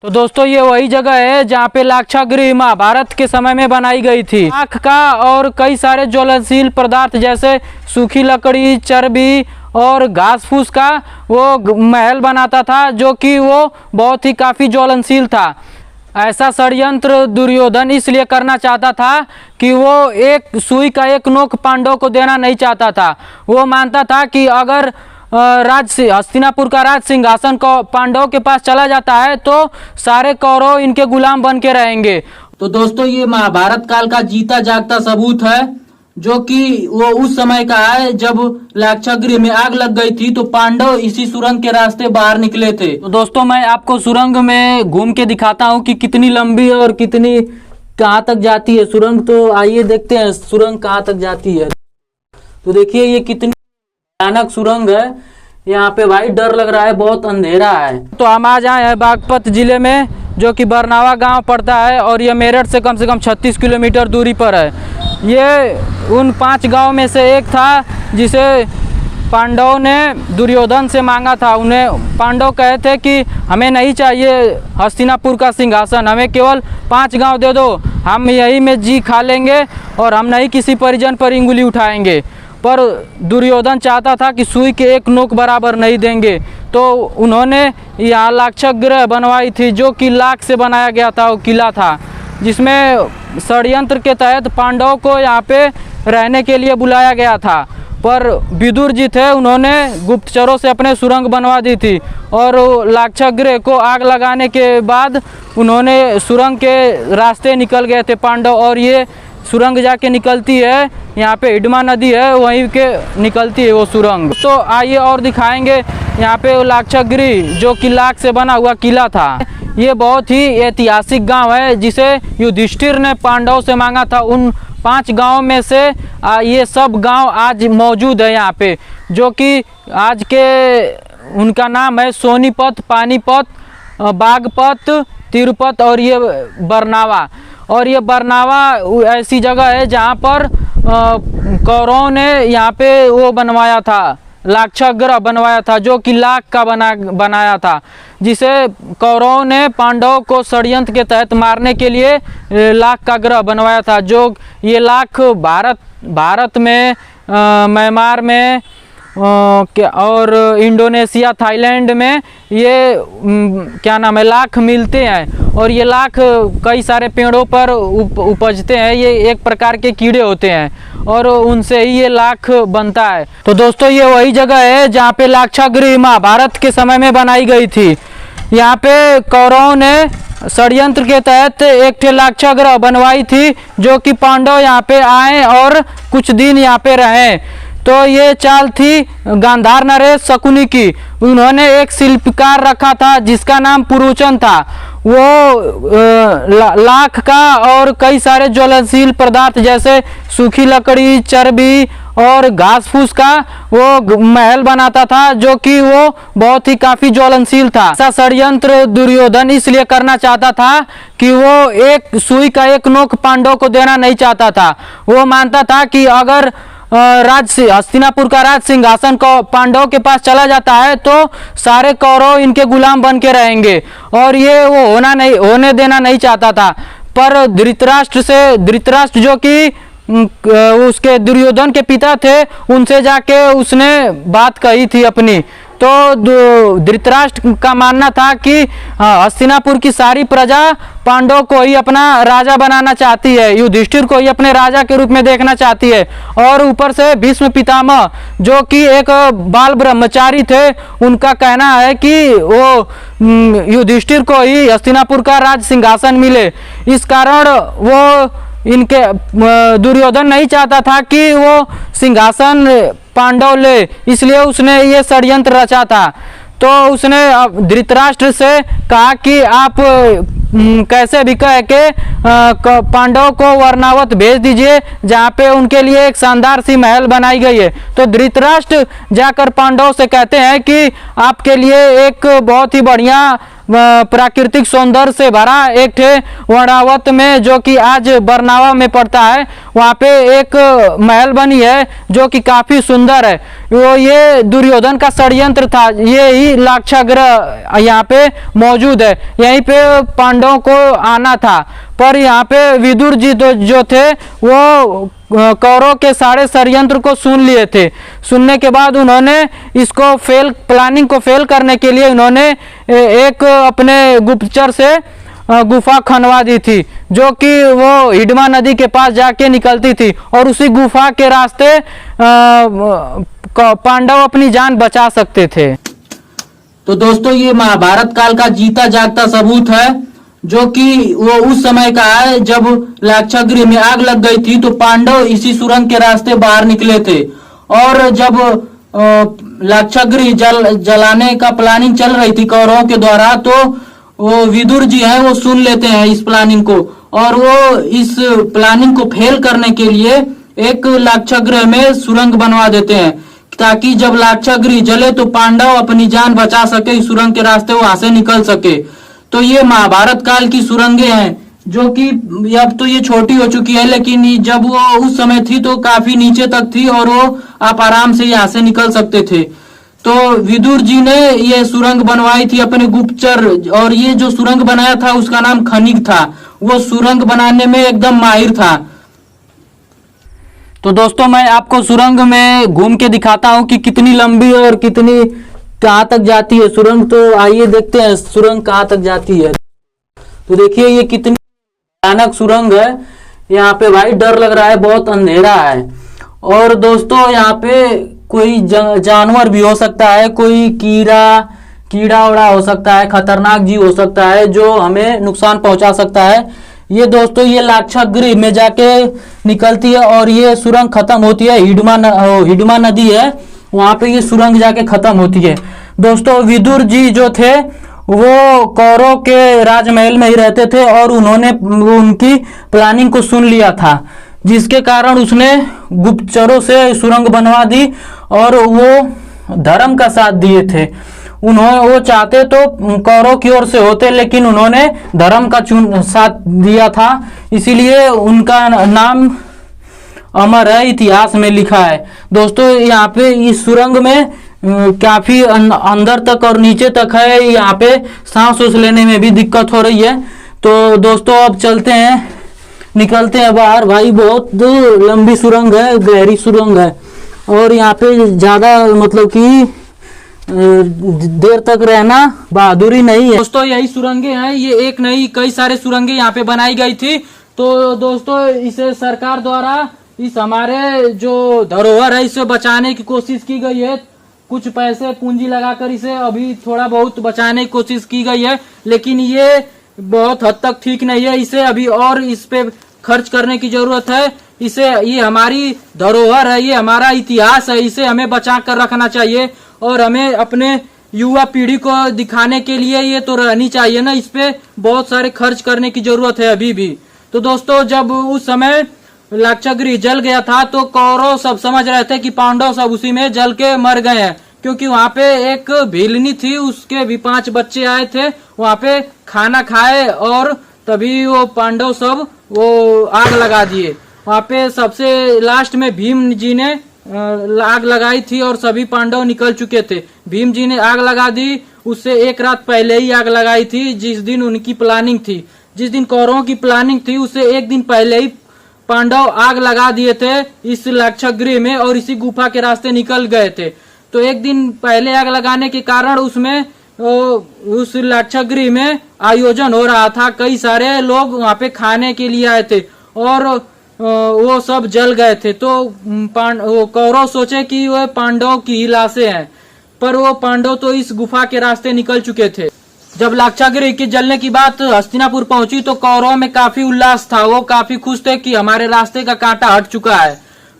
तो दोस्तों ये वही जगह है जहाँ पे लाक्षागृह महाभारत के समय में बनाई गई थी। आँख का और कई सारे ज्वलनशील पदार्थ जैसे सूखी लकड़ी, चर्बी और घास फूस का वो महल बनाता था, जो कि वो बहुत ही काफ़ी ज्वलनशील था। ऐसा षड्यंत्र दुर्योधन इसलिए करना चाहता था कि वो एक सुई का एक नोक पांडवों को देना नहीं चाहता था। वो मानता था कि अगर हस्तिनापुर का राज सिंहासन को पांडवों के पास चला जाता है तो सारे कौरव इनके गुलाम बन के रहेंगे। तो दोस्तों ये महाभारत काल का जीता जागता सबूत है, जो कि वो उस समय का है जब लाक्षागृह में आग लग गई थी तो पांडव इसी सुरंग के रास्ते बाहर निकले थे। तो दोस्तों मैं आपको सुरंग में घूम के दिखाता हूँ कि कितनी लंबी और कितनी कहाँ तक जाती है सुरंग। तो आइए देखते हैं सुरंग कहाँ तक जाती है। तो देखिए ये कितनी भयानक सुरंग है। यहाँ पे भाई डर लग रहा है, बहुत अंधेरा है। तो हम आ जाए हैं बागपत जिले में, जो कि बरनावा गांव पड़ता है और ये मेरठ से कम 36 किलोमीटर दूरी पर है। ये उन 5 गांव में से एक था जिसे पांडवों ने दुर्योधन से मांगा था। उन्हें पांडव कहे थे कि हमें नहीं चाहिए हस्तिनापुर का सिंहासन, हमें केवल 5 गांव दे दो, हम यही में जी खा लेंगे और हम नहीं किसी परिजन पर इंगुली उठाएंगे। पर दुर्योधन चाहता था कि सुई के एक नोक बराबर नहीं देंगे, तो उन्होंने यहाँ लाक्षागृह बनवाई थी, जो कि लाख से बनाया गया था। वो किला था जिसमें षड्यंत्र के तहत पांडवों को यहाँ पे रहने के लिए बुलाया गया था। पर विदुर जी थे, उन्होंने गुप्तचरों से अपने सुरंग बनवा दी थी और लाक्षागृह को आग लगाने के बाद उन्होंने सुरंग के रास्ते निकल गए थे पांडव। और ये सुरंग जाके निकलती है, यहाँ पे हिडमा नदी है, वहीं के निकलती है वो सुरंग। तो आइए और दिखाएंगे यहाँ पे लाक्षागृह, जो कि लाख से बना हुआ किला था। ये बहुत ही ऐतिहासिक गांव है जिसे युधिष्ठिर ने पांडवों से मांगा था। उन 5 गांव में से ये सब गांव आज मौजूद है यहाँ पे, जो कि आज के उनका नाम है सोनीपत, पानीपत, बागपत, तिरुपत और ये बरनावा। और ये बरनावा ऐसी जगह है जहाँ पर कौरवों ने यहाँ पे वो बनवाया था, लाक्षागृह बनवाया था, जो कि लाख का बनाया था, जिसे कौरवों ने पांडवों को षड्यंत्र के तहत मारने के लिए लाख का ग्रह बनवाया था। जो ये लाख भारत में, म्यांमार में और इंडोनेशिया, थाईलैंड में ये क्या नाम है लाख मिलते हैं। और ये लाख कई सारे पेड़ों पर उपजते हैं। ये एक प्रकार के कीड़े होते हैं और उनसे ही ये लाख बनता है। तो दोस्तों ये वही जगह है जहाँ पे लाक्षागृह महाभारत के समय में बनाई गई थी। यहाँ पे कौरवों ने षड्यंत्र के तहत एक लाक्षागृह बनवाई थी, जो कि पांडव यहाँ पे आए और कुछ दिन यहाँ पे रहे। तो ये चाल थी गांधार नरेश शकुनी की। उन्होंने एक शिल्पकार रखा था जिसका नाम पुरुचन था। वो लाख का और कई सारे ज्वलनशील पदार्थ जैसे सूखी लकड़ी, चर्बी और घास फूस का वो महल बनाता था, जो कि वो बहुत ही काफी ज्वलनशील था। ऐसा षड्यंत्र दुर्योधन इसलिए करना चाहता था कि वो एक सुई का एक नोक पांडवों को देना नहीं चाहता था। वो मानता था कि अगर हस्तिनापुर का राज सिंहासन को पांडवों के पास चला जाता है तो सारे कौरव इनके गुलाम बन के रहेंगे, और ये वो होने देना नहीं चाहता था। पर धृतराष्ट्र जो कि उसके दुर्योधन के पिता थे, उनसे जाके उसने बात कही थी अपनी। तो धृतराष्ट्र का मानना था कि हस्तिनापुर की सारी प्रजा पांडव को ही अपना राजा बनाना चाहती है, युधिष्ठिर को ही अपने राजा के रूप में देखना चाहती है। और ऊपर से भीष्म पितामह, जो कि एक बाल ब्रह्मचारी थे, उनका कहना है कि वो युधिष्ठिर को ही हस्तिनापुर का राज सिंहासन मिले। इस कारण वो इनके दुर्योधन नहीं चाहता था कि वो सिंहासन पांडव ले, इसलिए उसने ये षड्यंत्र रचा था। तो उसने धृतराष्ट्र से कहा कि आप कैसे भी कह के पांडवों को वर्णावत भेज दीजिए, जहाँ पे उनके लिए एक शानदार सी महल बनाई गई है। तो धृतराष्ट्र जाकर पांडवों से कहते हैं कि आपके लिए एक बहुत ही बढ़िया प्राकृतिक सौंदर्य से भरा एक थे वर्णावत में, जो कि आज बरनावा में पड़ता है, वहाँ पे एक महल बनी है जो कि काफ़ी सुंदर है। वो ये दुर्योधन का षड्यंत्र था। ये ही लाक्षागृह यहाँ पे मौजूद है, यहीं पे पांडवों को आना था। पर यहाँ पे विदुर जी जो थे वो कौरव के सारे षड्यंत्र को सुन लिए थे। सुनने के बाद उन्होंने इसको प्लानिंग को फेल करने के लिए उन्होंने एक अपने गुप्तचर से गुफा खनवा दी थी, जो कि वो हिडमा नदी के पास जाके निकलती थी, और उसी गुफा के रास्ते पांडव अपनी जान बचा सकते थे। तो दोस्तों ये महाभारत काल का जीता जागता सबूत है, जो कि वो उस समय का है जब लाक्षागृह में आग लग गई थी तो पांडव इसी सुरंग के रास्ते बाहर निकले थे। और जब लाक्षागृह जलाने का प्लानिंग चल रही थी कौरवों के द्वारा, तो वो विदुर जी हैं वो सुन लेते हैं इस प्लानिंग को, और वो इस प्लानिंग को फेल करने के लिए एक लाक्षागृह में सुरंग बनवा देते हैं, ताकि जब लाक्षागृह जले तो पांडव अपनी जान बचा सके, इस सुरंग के रास्ते वहां से निकल सके। तो ये महाभारत काल की सुरंगें हैं, जो कि अब तो ये छोटी हो चुकी है, लेकिन जब वो उस समय थी तो काफी नीचे तक थी और वो आप आराम से यहाँ से निकल सकते थे। तो विदुर जी ने ये सुरंग बनवाई थी अपने गुप्तचर, और ये जो सुरंग बनाया था उसका नाम खनिक था। वो सुरंग बनाने में एकदम माहिर था। तो दोस्तों मैं आपको सुरंग में घूम के दिखाता हूँ कि कितनी लंबी और कितनी कहाँ तक जाती है सुरंग। तो आइए देखते हैं सुरंग कहाँ तक जाती है। तो देखिए ये कितनी भयानक सुरंग है। यहाँ पे भाई डर लग रहा है, बहुत अंधेरा है। और दोस्तों यहाँ पे कोई जानवर भी हो सकता है, कोई कीड़ा उड़ा हो सकता है, खतरनाक जीव हो सकता है जो हमें नुकसान पहुंचा सकता है। ये दोस्तों ये लाक्षागृह में जाके निकलती है और ये सुरंग खत्म होती है, हिडमा नदी है वहां पे ये सुरंग जाके खत्म होती है। दोस्तों विदुर जी जो थे वो कौरव के राजमहल में ही रहते थे और उन्होंने उनकी प्लानिंग को सुन लिया था, जिसके कारण उसने गुप्तचरों से सुरंग बनवा दी और वो धर्म का साथ दिए थे। वो चाहते तो कौरव की ओर से होते, लेकिन उन्होंने धर्म का साथ दिया था, इसीलिए उनका नाम अमर है, इतिहास में लिखा है। दोस्तों यहाँ पे इस सुरंग में काफी अंदर तक और नीचे तक है, यहाँ पे सांस लेने में भी दिक्कत हो रही है। तो दोस्तों अब चलते हैं, निकलते हैं बाहर। भाई बहुत लंबी सुरंग है, गहरी सुरंग है, और यहाँ पे ज्यादा मतलब कि देर तक रहना बहादुरी नहीं है। दोस्तों यही सुरंगें हैं, ये एक नहीं कई सारे सुरंगें यहाँ पे बनाई गई थी। तो दोस्तों इसे सरकार द्वारा इस हमारे जो धरोहर है इसे बचाने की कोशिश की गई है। कुछ पैसे पूंजी लगाकर इसे अभी थोड़ा बहुत बचाने की कोशिश की गई है, लेकिन ये बहुत हद तक ठीक नहीं है। इसे अभी और इस पे खर्च करने की जरूरत है। ये हमारी धरोहर है, ये हमारा इतिहास है, इसे हमें बचा कर रखना चाहिए और हमें अपने युवा पीढ़ी को दिखाने के लिए ये तो रहनी चाहिए ना, इस पे बहुत सारे खर्च करने की जरूरत है अभी भी। तो दोस्तों जब उस समय लाक्षागृह जल गया था तो कौरव सब समझ रहे थे कि पांडव सब उसी में जल के मर गए हैं, क्योंकि वहां पे एक भीलनी थी, उसके भी 5 बच्चे आए थे, वहां पे खाना खाए और तभी वो पांडव सब वो आग लगा दिए। वहां पे सबसे लास्ट में भीम जी ने आग लगाई थी और सभी पांडव निकल चुके थे। भीम जी ने आग लगा दी, उससे एक रात पहले ही आग लगाई थी, जिस दिन उनकी प्लानिंग थी, जिस दिन कौरवों की प्लानिंग थी उससे एक दिन पहले ही पांडव आग लगा दिए थे इस लाक्षागृह में और इसी गुफा के रास्ते निकल गए थे। तो एक दिन पहले आग लगाने के कारण उसमें उस लाक्षागृह में आयोजन हो रहा था, कई सारे लोग वहां पे खाने के लिए आए थे और वो सब जल गए थे। तो कौरव सोचे कि वो पांडव की ही लाशें हैं, पर वो पांडव तो इस गुफा के रास्ते निकल चुके थे। जब लाक्षागृह के जलने की बात हस्तिनापुर पहुंची तो कौरव में काफी उल्लास था, वो काफी खुश थे कि हमारे रास्ते का कांटा हट चुका है।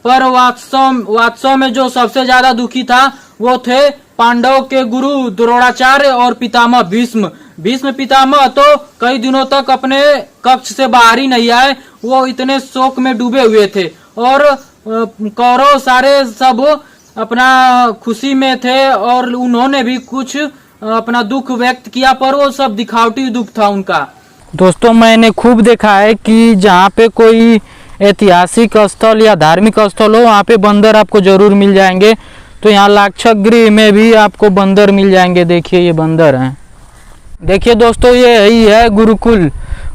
पर वास्तव में जो सबसे ज्यादा दुखी था वो थे पांडव के गुरु द्रोणाचार्य और पितामह भीष्म पितामह तो कई दिनों तक अपने कक्ष से बाहर ही नहीं आए, वो इतने शोक में डूबे हुए थे। और कौरव सारे सब अपना खुशी में थे और उन्होंने भी कुछ अपना दुख व्यक्त किया, पर वो सब दिखावटी दुख था उनका। दोस्तों मैंने खूब देखा है कि जहाँ पे कोई ऐतिहासिक स्थल या धार्मिक स्थल हो वहाँ पे बंदर आपको जरूर मिल जाएंगे। तो यहाँ लाक्षागृह में भी आपको बंदर मिल जाएंगे। देखिए ये बंदर हैं। देखिए दोस्तों ये यही है गुरुकुल,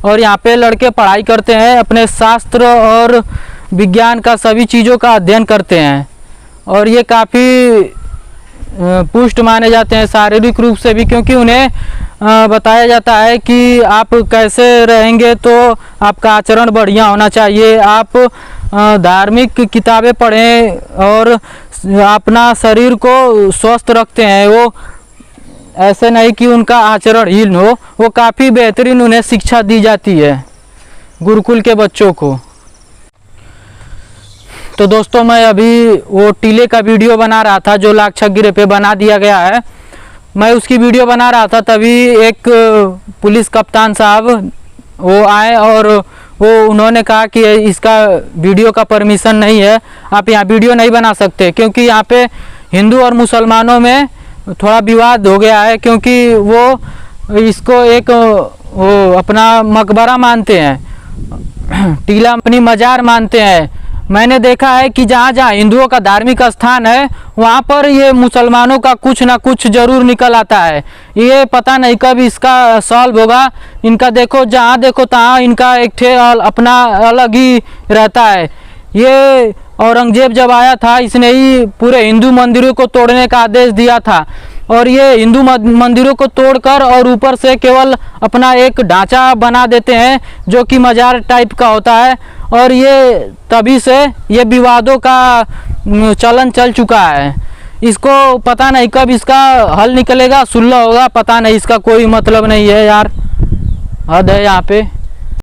और यहाँ पे लड़के पढ़ाई करते हैं, अपने शास्त्र और विज्ञान का सभी चीज़ों का अध्ययन करते हैं। और ये काफ़ी पुष्ट माने जाते हैं शारीरिक रूप से भी, क्योंकि उन्हें बताया जाता है कि आप कैसे रहेंगे तो आपका आचरण बढ़िया होना चाहिए। आप धार्मिक किताबें पढ़ें और अपना शरीर को स्वस्थ रखते हैं। वो ऐसे नहीं कि उनका आचरण हीन हो, वो काफ़ी बेहतरीन उन्हें शिक्षा दी जाती है गुरुकुल के बच्चों को। तो दोस्तों मैं अभी वो टीले का वीडियो बना रहा था जो लाक्षागृह पे बना दिया गया है। मैं उसकी वीडियो बना रहा था, तभी एक पुलिस कप्तान साहब वो आए और उन्होंने कहा कि इसका वीडियो का परमिशन नहीं है, आप यहाँ वीडियो नहीं बना सकते, क्योंकि यहाँ पे हिंदू और मुसलमानों में थोड़ा विवाद हो गया है, क्योंकि वो इसको एक वो अपना मकबरा मानते हैं, टीला अपनी मजार मानते हैं। मैंने देखा है कि जहाँ जहाँ हिंदुओं का धार्मिक स्थान है वहाँ पर ये मुसलमानों का कुछ ना कुछ जरूर निकल आता है। ये पता नहीं कब इसका सॉल्व होगा। इनका देखो, जहाँ देखो तहाँ इनका एक ठे अपना अलग ही रहता है। ये औरंगजेब जब आया था इसने ही पूरे हिंदू मंदिरों को तोड़ने का आदेश दिया था, और ये हिंदू मंदिरों को तोड़कर और ऊपर से केवल अपना एक ढांचा बना देते हैं जो कि मजार टाइप का होता है। और ये तभी से ये विवादों का चलन चल चुका है। इसको पता नहीं कब इसका हल निकलेगा, सुलह होगा, पता नहीं, इसका कोई मतलब नहीं है यार। हद है यहाँ पे।